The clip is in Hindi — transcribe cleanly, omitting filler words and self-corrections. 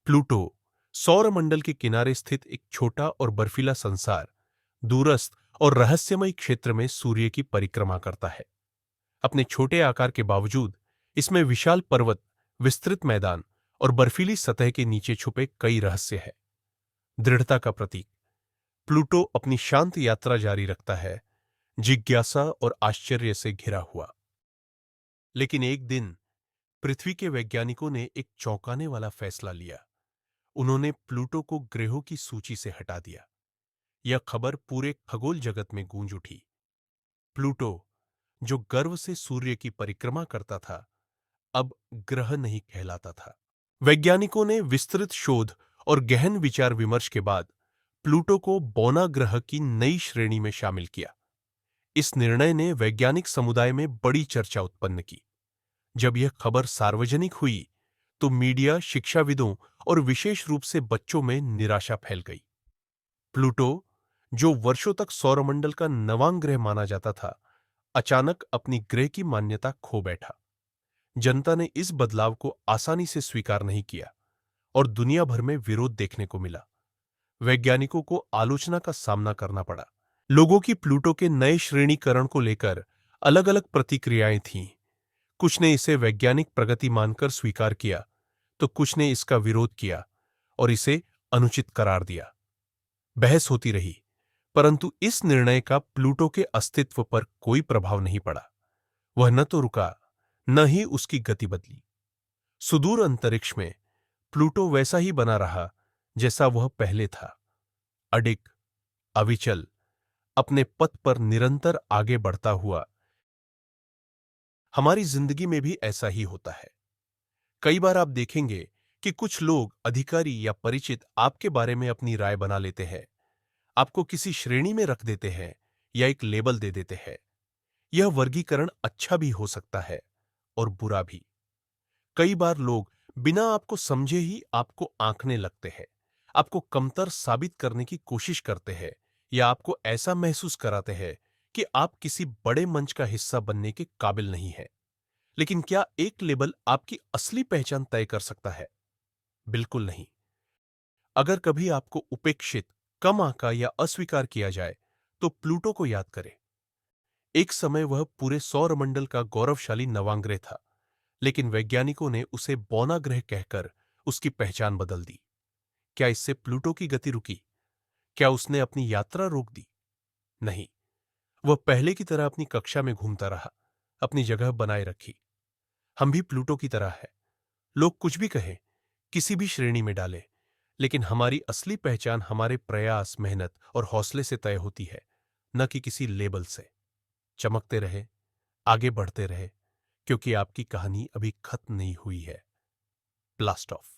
प्लूटो सौरमंडल के किनारे स्थित एक छोटा और बर्फीला संसार, दूरस्थ और रहस्यमय क्षेत्र में सूर्य की परिक्रमा करता है। अपने छोटे आकार के बावजूद इसमें विशाल पर्वत, विस्तृत मैदान और बर्फीली सतह के नीचे छुपे कई रहस्य हैं। दृढ़ता का प्रतीक, प्लूटो अपनी शांत यात्रा जारी रखता है, जिज्ञासा और आश्चर्य से घिरा हुआ। लेकिन एक दिन पृथ्वी के वैज्ञानिकों ने एक चौंकाने वाला फैसला लिया। उन्होंने प्लूटो को ग्रहों की सूची से हटा दिया। यह खबर पूरे खगोल जगत में गूंज उठी। प्लूटो, जो गर्व से सूर्य की परिक्रमा करता था, अब ग्रह नहीं कहलाता था। वैज्ञानिकों ने विस्तृत शोध और गहन विचार विमर्श के बाद प्लूटो को बौना ग्रह की नई श्रेणी में शामिल किया। इस निर्णय ने वैज्ञानिक समुदाय में बड़ी चर्चा उत्पन्न की। जब यह खबर सार्वजनिक हुई, तो मीडिया, शिक्षाविदों और विशेष रूप से बच्चों में निराशा फैल गई। प्लूटो, जो वर्षों तक सौरमंडल का नवांग ग्रह माना जाता था, अचानक अपनी ग्रह की मान्यता खो बैठा। जनता ने इस बदलाव को आसानी से स्वीकार नहीं किया और दुनिया भर में विरोध देखने को मिला। वैज्ञानिकों को आलोचना का सामना करना पड़ा। लोगों की प्लूटो के नए श्रेणीकरण को लेकर अलग-अलग प्रतिक्रियाएं थीं। कुछ ने इसे वैज्ञानिक प्रगति मानकर स्वीकार किया, तो कुछ ने इसका विरोध किया और इसे अनुचित करार दिया। बहस होती रही, परंतु इस निर्णय का प्लूटो के अस्तित्व पर कोई प्रभाव नहीं पड़ा। वह न तो रुका, न ही उसकी गति बदली। सुदूर अंतरिक्ष में प्लूटो वैसा ही बना रहा जैसा वह पहले था, अडिग, अविचल, अपने पथ पर निरंतर आगे बढ़ता हुआ। हमारी जिंदगी में भी ऐसा ही होता है। कई बार आप देखेंगे कि कुछ लोग, अधिकारी या परिचित आपके बारे में अपनी राय बना लेते हैं, आपको किसी श्रेणी में रख देते हैं या एक लेबल दे देते हैं। यह वर्गीकरण अच्छा भी हो सकता है और बुरा भी। कई बार लोग बिना आपको समझे ही आपको आंकने लगते हैं, आपको कमतर साबित करने की कोशिश करते हैं या आपको ऐसा महसूस कराते हैं कि आप किसी बड़े मंच का हिस्सा बनने के काबिल नहीं हैं। लेकिन क्या एक लेबल आपकी असली पहचान तय कर सकता है? बिल्कुल नहीं। अगर कभी आपको उपेक्षित, कम आंका या अस्वीकार किया जाए, तो प्लूटो को याद करें। एक समय वह पूरे सौरमंडल का गौरवशाली नवांग ग्रह था, लेकिन वैज्ञानिकों ने उसे बौना ग्रह कहकर उसकी पहचान बदल दी। क्या इससे प्लूटो की गति रुकी? क्या उसने अपनी यात्रा रोक दी? नहीं, वह पहले की तरह अपनी कक्षा में घूमता रहा, अपनी जगह बनाए रखी। हम भी प्लूटो की तरह है। लोग कुछ भी कहें, किसी भी श्रेणी में डालें, लेकिन हमारी असली पहचान हमारे प्रयास, मेहनत और हौसले से तय होती है, न कि किसी लेबल से। चमकते रहे, आगे बढ़ते रहे, क्योंकि आपकी कहानी अभी खत्म नहीं हुई है। Blast of.